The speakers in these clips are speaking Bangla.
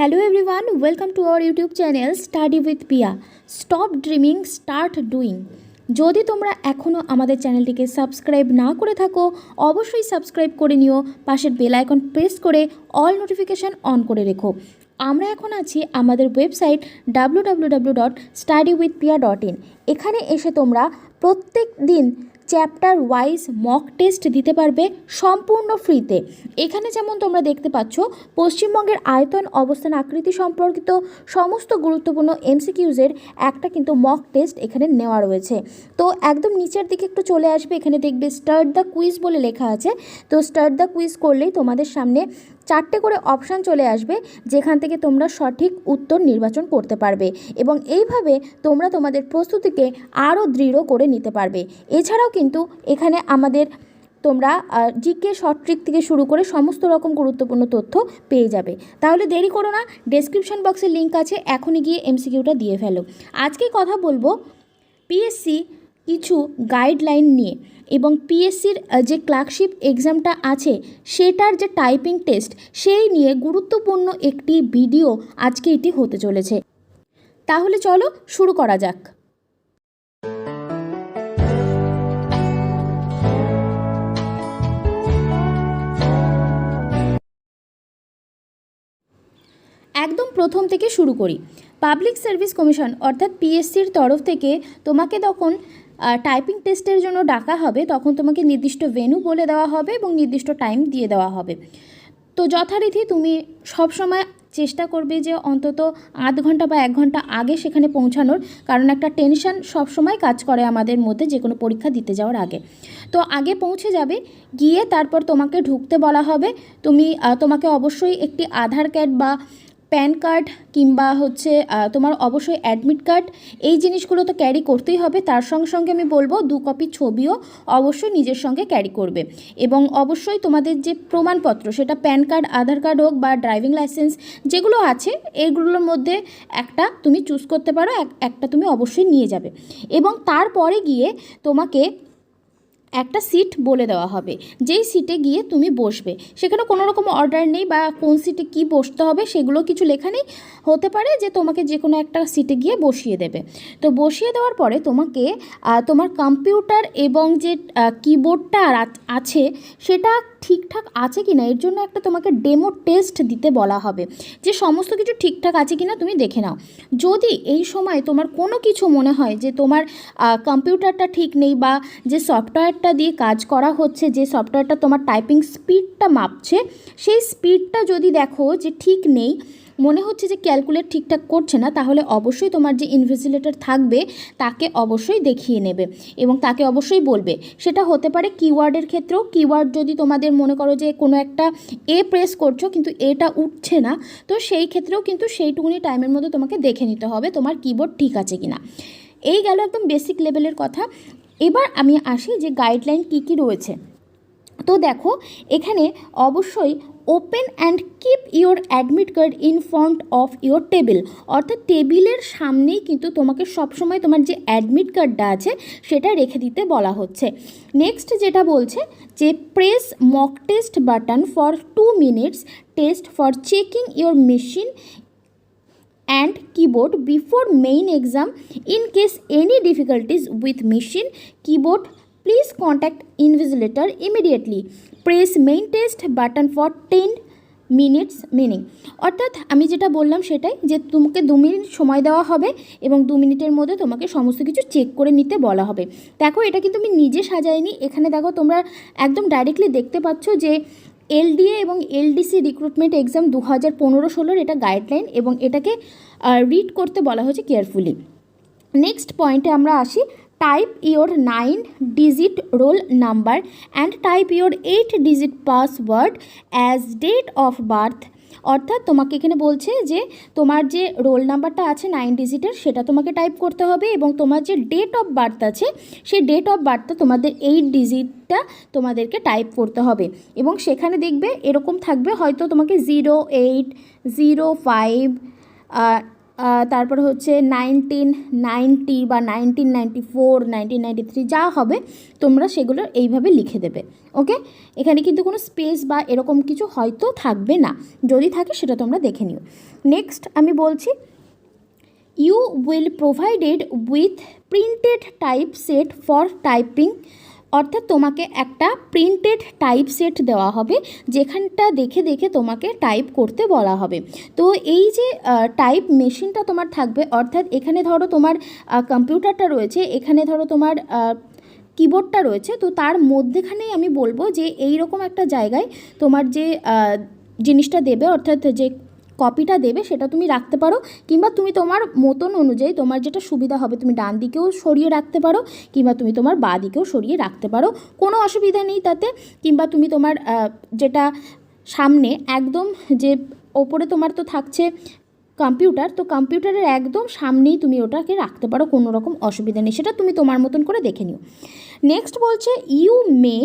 Hello everyone, welcome to our YouTube channel Study with Pia. Stop dreaming, start doing. যদি তোমরা এখনও আমাদের চ্যানেলটিকে সাবস্ক্রাইব না করে থাকো অবশ্যই সাবস্ক্রাইব করে নিও, পাশের বেল আইকন প্রেস করে অল নোটিফিকেশান অন করে রেখো। আমরা এখন আছি আমাদের ওয়েবসাইট www.studywithpia.in। এখানে এসে তোমরা প্রত্যেক দিন চ্যাপ্টার ওয়াইজ মক টেস্ট দিতে পারবে সম্পূর্ণ ফ্রিতে। এখানে যেমন তোমরা দেখতে পাচ্ছ পশ্চিমবঙ্গের আয়তন, অবস্থান, আকৃতি সম্পর্কিত সমস্ত গুরুত্বপূর্ণ এমসিকিউজের একটা কিন্তু মক টেস্ট এখানে নেওয়া রয়েছে। তো একদম নিচের দিকে একটু চলে আসবে, এখানে দেখবে স্টার্ট দ্য কুইজ বলে লেখা আছে। তো স্টার্ট দ্য কুইজ করলেই তোমাদের সামনে 4টে করে অপশান চলে আসবে, যেখান থেকে তোমরা সঠিক উত্তর নির্বাচন করতে পারবে এবং এইভাবে তোমরা তোমাদের প্রস্তুতিকে আরও দৃঢ় করে নিতে পারবে। এছাড়াও কিন্তু এখানে আমাদের তোমরা জিকে শর্ট ট্রিক থেকে শুরু করে সমস্ত রকম গুরুত্বপূর্ণ তথ্য পেয়ে যাবে। তাহলে দেরি করো না, ডেসক্রিপশন বক্সে লিঙ্ক আছে, এখনই গিয়ে এমসিকিউটা দিয়ে ফেলো। আজকে কথা বলবো পিএসসি কিছু গাইডলাইন নিয়ে এবং পিএসসির যে ক্লার্কশিপ এক্সামটা আছে সেটার যে টাইপিং টেস্ট সেই নিয়ে গুরুত্বপূর্ণ একটি ভিডিও আজকে এটি হতে চলেছে। তাহলে চলো শুরু করা যাক। একদম প্রথম থেকে শুরু করি। পাবলিক সার্ভিস কমিশন অর্থাৎ পিএসসির তরফ থেকে তোমাকে তখন টাইপিং টেস্টের জন্য ডাকা হবে, তখন তোমাকে নির্দিষ্ট ভেন্যু বলে দেওয়া হবে এবং নির্দিষ্ট টাইম দিয়ে দেওয়া হবে। তো যথারীতি তুমি সবসময় চেষ্টা করবে যে অন্তত আধ ঘন্টা বা 1 ঘন্টা আগে সেখানে পৌঁছানোর, কারণ একটা টেনশন সবসময় কাজ করে আমাদের মধ্যে যে কোনো পরীক্ষা দিতে যাওয়ার আগে। তো আগে পৌঁছে যাবে, গিয়ে তারপর তোমাকে ঢুকতে বলা হবে। তোমাকে অবশ্যই একটি আধার কার্ড বা প্যান কার্ড কিংবা তোমার অবশ্যই অ্যাডমিট কার্ড, এই জিনিসগুলো তো ক্যারি করতেই হবে। তার সঙ্গে সঙ্গে আমি বলবো 2 কপি ছবিও অবশ্যই নিজের সঙ্গে ক্যারি করবে এবং অবশ্যই তোমাদের যে প্রমাণপত্র সেটা প্যান কার্ড, আধার কার্ড হোক বা ড্রাইভিং লাইসেন্স যেগুলো আছে এগুলোর মধ্যে একটা তুমি চুজ করতে পারো, একটা তুমি অবশ্যই নিয়ে যাবে। এবং তারপরে গিয়ে তোমাকে একটা সিট বলে দেওয়া হবে, যেই সিটে গিয়ে তুমি বসবে। সেখানে কোনো রকম অর্ডার নেই বা কোন সিটে কি বসতে হবে সেগুলো কিছু লেখা নেই। হতে পারে যে তোমাকে যে কোনো একটা সিটে গিয়ে বসিয়ে দেবে। তো বসিয়ে দেওয়ার পরে তোমাকে তোমার কম্পিউটার এবং যে কিবোর্ডটা আছে সেটা ঠিকঠাক আছে কি না এর জন্য একটা তোমাকে ডেমো টেস্ট দিতে বলা হবে, যে সমস্ত কিছু ঠিকঠাক আছে কি না তুমি দেখে নাও। যদি এই সময় তোমার কোনো কিছু মনে হয় যে তোমার কম্পিউটারটা ঠিক নেই বা যে সফটওয়্যারটা দিয়ে কাজ করা হচ্ছে, যে সফটওয়্যারটা তোমার টাইপিং স্পিডটা মাপছে সেই স্পিডটা যদি দেখো যে ঠিক নেই, মনে হচ্ছে যে ক্যালকুলেট ঠিকঠাক করছে না, তাহলে অবশ্যই তোমার যে ইনভিজিলেটর থাকবে তাকে অবশ্যই দেখিয়ে নেবে এবং তাকে অবশ্যই বলবে। সেটা হতে পারে কিওয়ার্ডের ক্ষেত্রেও। কিওয়ার্ড যদি তোমাদের মনে করো যে কোনো একটা প্রেস করছো কিন্তু এটা উঠছে না, তো সেই ক্ষেত্রেও কিন্তু সেইটুকুনি টাইমের মধ্যে তোমাকে দেখে নিতে হবে তোমার কিবোর্ড ঠিক আছে কিনা। এই গেল একদম বেসিক লেভেলের কথা। এবার আমি আসি যে গাইডলাইন কী কী রয়েছে। তো দেখো এখানে অবশ্যই open and keep your admit card in front of your table, অর্থাৎ টেবিলের সামনেই কিন্তু তোমাকে সবসময় তোমার যে অ্যাডমিট কার্ডটা আছে সেটা রেখে দিতে বলা হচ্ছে। নেক্সট যেটা বলছে যে press mock test button for 2 minutes test for checking your machine and keyboard before main exam. In case any difficulties with machine keyboard, please contact invigilator immediately. Press main test button for 10 minutes meaning, অর্থাৎ আমি যেটা বললাম সেটাই, যে তোমাকে 2 মিনিট সময় দেওয়া হবে এবং 2 মিনিটের মধ্যে তোমাকে সমস্ত কিছু চেক করে নিতে বলা হবে। দেখো এটা কিন্তু আমি নিজে সাজাইনি, এখানে দেখো তোমরা একদম ডাইরেক্টলি দেখতে পাচ্ছ যে এলডিএ এবং এলডিসি রিক্রুটমেন্ট এক্সাম 2015-16 এটা গাইডলাইন এবং এটাকে রিড করতে বলা হয়েছে কেয়ারফুলি। নেক্সট পয়েন্টে আমরা আসি। Type your 9-digit roll number and type your 8-digit password as date of birth, অর্থাৎ তোমাকে এখানে বলছে যে তোমার যে রোল নাম্বারটা আছে 9 ডিজিটের সেটা তোমাকে টাইপ করতে হবে এবং তোমার যে ডেট অফ বার্থ আছে সেই ডেট অফ বার্থটা তোমাদের 8 ডিজিটটা তোমাদেরকে টাইপ করতে হবে এবং সেখানে দেখবে এরকম থাকবে, হয়তো তোমাকে 0805 তারপর হচ্ছে 1990 বা 1994, 1993 যা হবে তোমরা সেগুলো এইভাবে লিখে দেবে। ওকে, এখানে কিন্তু কোনো স্পেস বা এরকম কিছু হয়তো থাকবে না, যদি থাকে সেটা তোমরা দেখে নিও। নেক্সট আমি বলছি, you will provided with printed type set for typing, অর্থাৎ তোমাকে একটা প্রিন্টেড টাইপ সেট দেওয়া হবে যেখানটা দেখে দেখে তোমাকে টাইপ করতে বলা হবে। তো এই যে টাইপ মেশিনটা তোমার থাকবে, অর্থাৎ এখানে ধরো তোমার কম্পিউটারটা রয়েছে, এখানে ধরো তোমার কিবোর্ডটা রয়েছে, তো তার মধ্যেখানেই আমি বলবো যে এই রকম একটা জায়গায় তোমার যে জিনিসটা দেবে, অর্থাৎ যে কপিটা দেবে সেটা তুমি রাখতে পারো, কিংবা তুমি তোমার মতন অনুযায়ী তোমার যেটা সুবিধা হবে তুমি ডান দিকেও সরিয়ে রাখতে পারো, কিংবা তুমি তোমার বাঁ দিকেও সরিয়ে রাখতে পারো, কোনো অসুবিধা নেই তাতে। কিংবা তুমি তোমার যেটা সামনে একদম যে ওপরে তোমার তো থাকছে কম্পিউটার, তো কম্পিউটারের একদম সামনেই তুমি ওটাকে রাখতে পারো, কোনো রকম অসুবিধা নেই, সেটা তুমি তোমার মতন করে দেখে নিও। নেক্সট বলছে, you may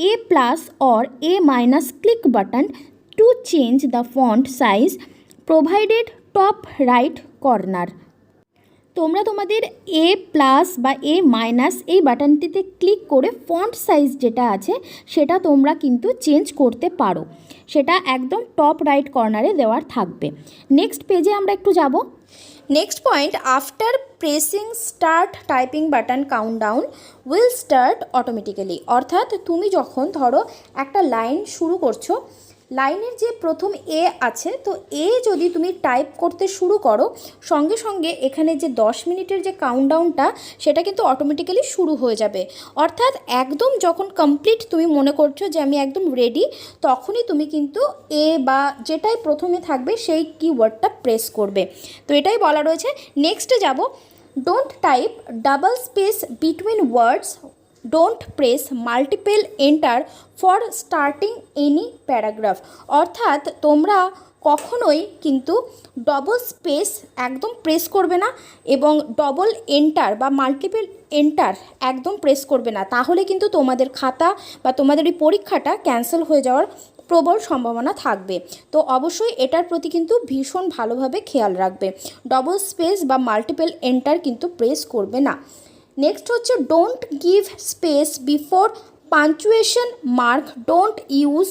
a plus or a minus click button to change the font size provided top right corner. তোমরা তোমাদের এ প্লাস বা এ মাইনাস এই বাটনটিতে ক্লিক করে ফন্ট সাইজ যেটা আছে সেটা তোমরা কিন্তু চেঞ্জ করতে পারো, সেটা একদম টপ রাইট কর্নারে দেওয়ার থাকবে। নেক্সট পেজে আমরা একটু যাব। Next point, after pressing start typing button countdown will start automatically, অর্থাৎ তুমি যখন ধরো একটা লাইন শুরু করছো, লাইনের যে প্রথম এ আছে, তো এ যদি তুমি টাইপ করতে শুরু করো সঙ্গে সঙ্গে এখানে যে 10 মিনিটের যে কাউন্টডাউনটা সেটা কিন্তু অটোমেটিক্যালি শুরু হয়ে যাবে। অর্থাৎ একদম যখন কমপ্লিট তুমি মনে করছো যে আমি একদম রেডি, তখনই তুমি কিন্তু এ বা যেটাই প্রথমে থাকবে সেই কিওয়ার্ডটা প্রেস করবে। তো এটাই বলা রয়েছে। নেক্সটে যাব, don't type double space between words, don't press multiple enter for starting any paragraph, অর্থাৎ তোমরা কখনোই কিন্তু ডবল স্পেস একদম প্রেস করবে না এবং ডবল এন্টার বা মাল্টিপল এন্টার একদম প্রেস করবে না, তাহলে কিন্তু তোমাদের খাতা বা তোমাদের এই পরীক্ষাটা ক্যান্সেল হয়ে যাওয়ার প্রবল সম্ভাবনা থাকবে। তো অবশ্যই এটার প্রতি কিন্তু ভীষণ ভালোভাবে খেয়াল রাখবে, ডবল স্পেস বা মাল্টিপল এন্টার কিন্তু প্রেস করবে না। নেক্সট হচ্ছে, don't give space before punctuation mark, don't use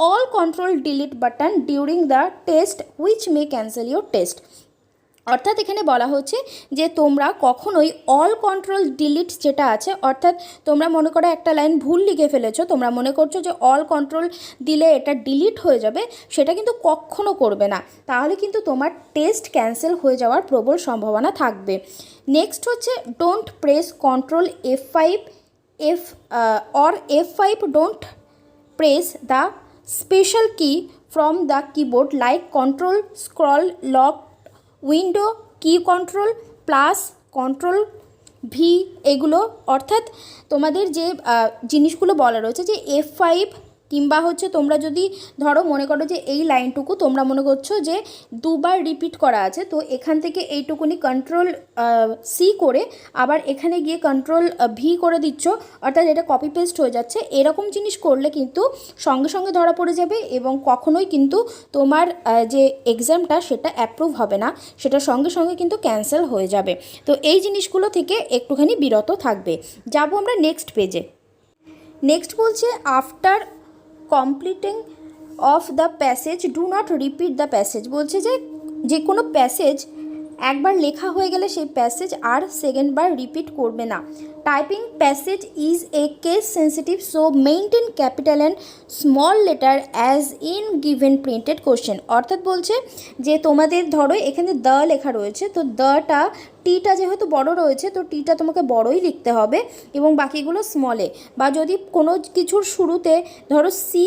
all control delete button during the test which may cancel your test, অর্থাৎ এখানে বলা হচ্ছে যে তোমরা কখনোই অল কন্ট্রোল ডিলিট যেটা আছে, অর্থাৎ তোমরা মনে করো একটা লাইন ভুল লিখে ফেলেছো, তোমরা মনে করছো যে অল কন্ট্রোল দিলে এটা ডিলিট হয়ে যাবে, সেটা কিন্তু কখনো করবে না, তাহলে কিন্তু তোমার টেস্ট ক্যান্সেল হয়ে যাওয়ার প্রবল সম্ভাবনা থাকবে। নেক্সট হচ্ছে, don't press control F5 or F5, don't press the special key from the keyboard like control, scroll, lock, window, key control plus, control V, এগুলো, অর্থাৎ তোমাদের যে জিনিসগুলো বলা রয়েছে যে F5, কিংবা হচ্ছে তোমরা যদি ধরো মনে করো যে এই লাইনটুকু তোমরা মনে করছো যে দুবার রিপিট করা আছে, তো এখান থেকে এইটুকুনি কন্ট্রোল সি করে আবার এখানে গিয়ে কন্ট্রোল ভি করে দিচ্ছ, অর্থাৎ এটা কপি পেস্ট হয়ে যাচ্ছে, এরকম জিনিস করলে কিন্তু সঙ্গে সঙ্গে ধরা পড়ে যাবে এবং কখনোই কিন্তু তোমার যে এক্সামটা সেটা অ্যাপ্রুভ হবে না, সেটা সঙ্গে সঙ্গে কিন্তু ক্যান্সেল হয়ে যাবে। তো এই জিনিসগুলো থেকে একটুখানি বিরত থাকবে। যাব আমরা নেক্সট পেজে। নেক্সট বলছে, after completing of the passage do not repeat the passage, বলছে যে কোনো প্যাসেজ একবার লেখা হয়ে গেলে সেই প্যাসেজ আর সেকেন্ডবার রিপিট করবে না। Typing passage is a case sensitive, so maintain capital and small letter as in given printed question, অর্থাৎ বলছে যে তোমাদের ধরো এখানে দ্য লেখা রয়েছে, তো দ্যটা টিটা যেহেতু বড় রয়েছে তো টিটা তোমাকে বড়ই লিখতে হবে এবং বাকিগুলো স্মলে, বা যদি কোনো কিছুর শুরুতে ধরো সি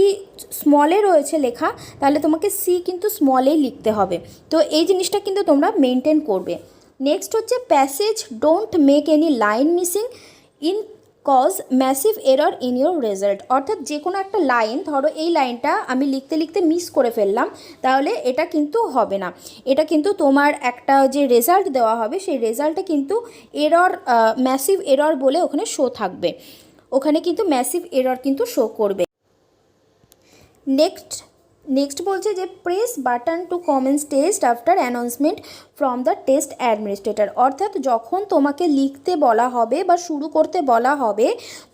স্মলে রয়েছে লেখা, তাহলে তোমাকে সি কিন্তু স্মলেই লিখতে হবে। তো এই জিনিসটা কিন্তু তোমরা মেনটেন করবে। নেক্সট হচ্ছে, passage don't make any line missing in cause massive error in your result, অর্থাৎ যে কোনো একটা লাইন, ধরো এই লাইনটা আমি লিখতে লিখতে মিস করে ফেললাম, তাহলে এটা কিন্তু হবে না, এটা কিন্তু তোমার একটা যে রেজাল্ট দেওয়া হবে সেই রেজাল্টে কিন্তু এরর, ম্যাসিভ এরর বলে ওখানে শো থাকবে, ওখানে কিন্তু ম্যাসিভ এরর কিন্তু শো করবে। নেক্সট নেক্সট বলছে যে press button to commence test after announcement from the test administrator. অর্থাৎ যখন তোমাকে লিখতে বলা হবে বা শুরু করতে বলা হবে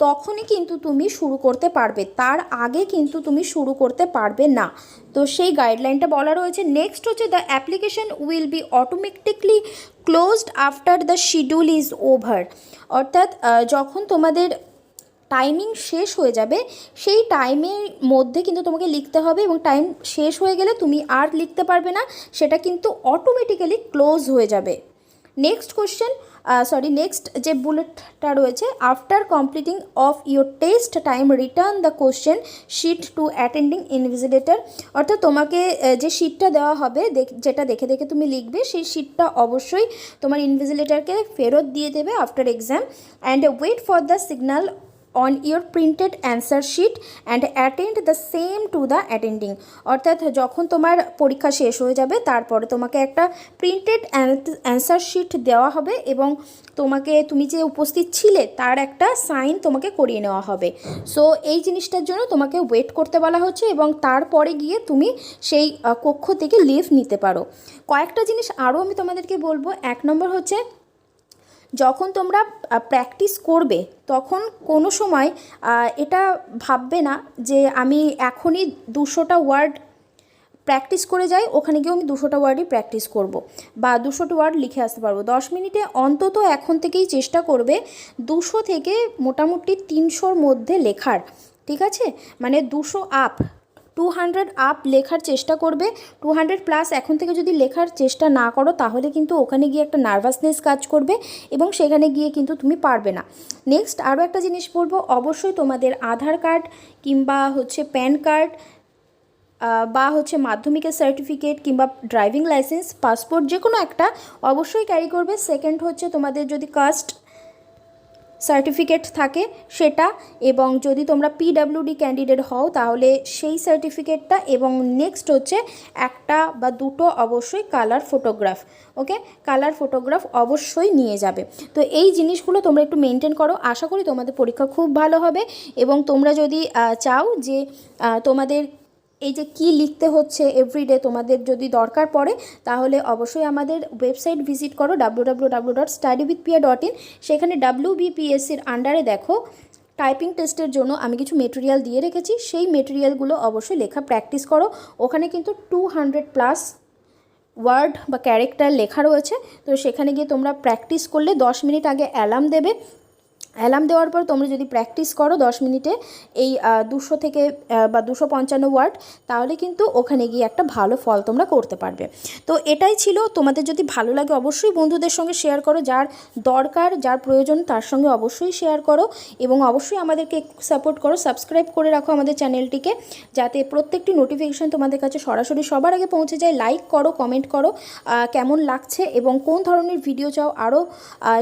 তখনই কিন্তু তুমি শুরু করতে পারবে, তার আগে কিন্তু তুমি শুরু করতে পারবে না। তো সেই গাইডলাইনটা বলা রয়েছে। নেক্সট হচ্ছে the application will be automatically closed after the schedule is over. অর্থাৎ যখন তোমাদের টাইমিং শেষ হয়ে যাবে সেই টাইমের মধ্যে কিন্তু তোমাকে লিখতে হবে, এবং টাইম শেষ হয়ে গেলে তুমি আর লিখতে পারবে না, সেটা কিন্তু অটোমেটিক্যালি ক্লোজ হয়ে যাবে। নেক্সট কোশ্চেন নেক্সট যে বুলেটটা রয়েছে, after completing of your test time return the question sheet to attending invigilator. অর্থাৎ তোমাকে যে শিটটা দেওয়া হবে যেটা দেখে দেখে তুমি লিখবে, সেই শিটটা অবশ্যই তোমার ইনভিজিলেটরকে ফেরত দিয়ে দেবে after exam, and wait for the signal on your printed answer sheet and attend the same to the attending। অর্থাৎ যখন তোমার পরীক্ষা শেষ হয়ে যাবে তারপরে তোমাকে একটা প্রিন্টেড অ্যান্সার শিট দেওয়া হবে, এবং তুমি যে উপস্থিত ছিলে তার একটা সাইন তোমাকে করিয়ে নেওয়া হবে। সো এই জিনিসটার জন্য তোমাকে ওয়েট করতে বলা হচ্ছে, এবং তারপরে গিয়ে তুমি সেই কক্ষ থেকে লিভ নিতে পারো। কয়েকটা জিনিস আরও আমি তোমাদেরকে বলবো। 1 নম্বর হচ্ছে, যখন তোমরা প্র্যাকটিস করবে তখন কোনো সময় এটা ভাববে না যে আমি এখনই 200টা ওয়ার্ড প্র্যাকটিস করে যাই, ওখানে গিয়েও আমি 200টা ওয়ার্ডই প্র্যাকটিস করব বা 200টা ওয়ার্ড লিখে আসতে পারবো। 10 মিনিটে অন্তত এখন থেকেই চেষ্টা করবে 200 থেকে মোটামুটি 300র মধ্যে লেখার, ঠিক আছে? মানে 200 আপ, 200 আপ লেখার চেষ্টা করবে। 200 প্লাস এখন থেকে যদি লেখার চেষ্টা না করো তাহলে কিন্তু ওখানে গিয়ে একটা নার্ভাসনেস কাজ করবে, এবং সেখানে গিয়ে কিন্তু তুমি পারবে না। নেক্সট আরও একটা জিনিস বলবো, অবশ্যই তোমাদের আধার কার্ড কিংবা হচ্ছে প্যান কার্ড বা হচ্ছে মাধ্যমিকের সার্টিফিকেট কিংবা ড্রাইভিং লাইসেন্স, পাসপোর্ট, যে কোনো একটা অবশ্যই ক্যারি করবে। সেকেন্ড হচ্ছে তোমাদের যদি কাস্ট সার্টিফিকেট থাকে সেটা, এবং যদি তোমরা পিডাব্লিউডি ক্যান্ডিডেট হও তাহলে সেই সার্টিফিকেটটা, এবং নেক্সট হচ্ছে একটা বা দুটো অবশ্যই কালার ফটোগ্রাফ। ওকে, কালার ফটোগ্রাফ অবশ্যই নিয়ে যাবে। তো এই জিনিসগুলো তোমরা একটু মেনটেন করো, আশা করি তোমাদের পরীক্ষা খুব ভালো হবে। এবং তোমরা যদি চাও যে তোমাদের এই যে কি লিখতে হচ্ছে এভরিডে তোমাদের যদি দরকার পড়ে, তাহলে অবশ্যই আমাদের ওয়েবসাইট ভিজিট করো www.studywithpia.in। সেখানে WBPSCর আন্ডারে দেখো টাইপিং টেস্টের জন্য আমি কিছু মেটেরিয়াল দিয়ে রেখেছি, সেই মেটেরিয়ালগুলো অবশ্যই লেখা প্র্যাকটিস করো। ওখানে কিন্তু 200 প্লাস ওয়ার্ড বা ক্যারেক্টার লেখা রয়েছে। তো সেখানে গিয়ে তোমরা প্র্যাকটিস করলে 10 মিনিট আগে অ্যালার্ম দেবে, অ্যালার্ম দেওয়ার পর তোমরা যদি প্র্যাকটিস করো 10 মিনিটে এই 200 থেকে বা 255 ওয়ার্ড, তাহলে কিন্তু ওখানে গিয়ে একটা ভালো ফল তোমরা করতে পারবে। তো এটাই ছিল। তোমাদের যদি ভালো লাগে অবশ্যই বন্ধুদের সঙ্গে শেয়ার করো, যার দরকার যার প্রয়োজন তার সঙ্গে অবশ্যই শেয়ার করো, এবং অবশ্যই আমাদেরকে সাপোর্ট করো, সাবস্ক্রাইব করে রাখো আমাদের চ্যানেলটিকে, যাতে প্রত্যেকটি নোটিফিকেশান তোমাদের কাছে সরাসরি সবার আগে পৌঁছে যায়। লাইক করো, কমেন্ট করো কেমন লাগছে এবং কোন ধরনের ভিডিও চাও আরও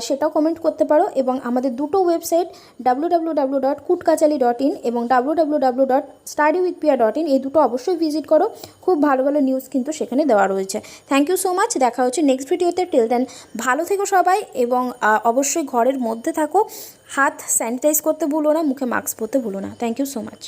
সেটাও কমেন্ট করতে পারো। এবং আমাদের দুটো ওয়েবসাইট www.kutkachali.in এবং www.studywithpia.in, এই দুটো অবশ্যই ভিজিট করো। খুব ভালো ভালো নিউজ কিন্তু সেখানে দেওয়া রয়েছে। থ্যাংক ইউ সো মাচ, দেখা হচ্ছে নেক্সট ভিডিওতে। টিল দেন ভালো থেকো সবাই, এবং অবশ্যই ঘরের মধ্যে থাকো, হাত স্যানিটাইজ করতে ভুলো না, মুখে মাস্ক পরতে ভুলো না। Thank you so much.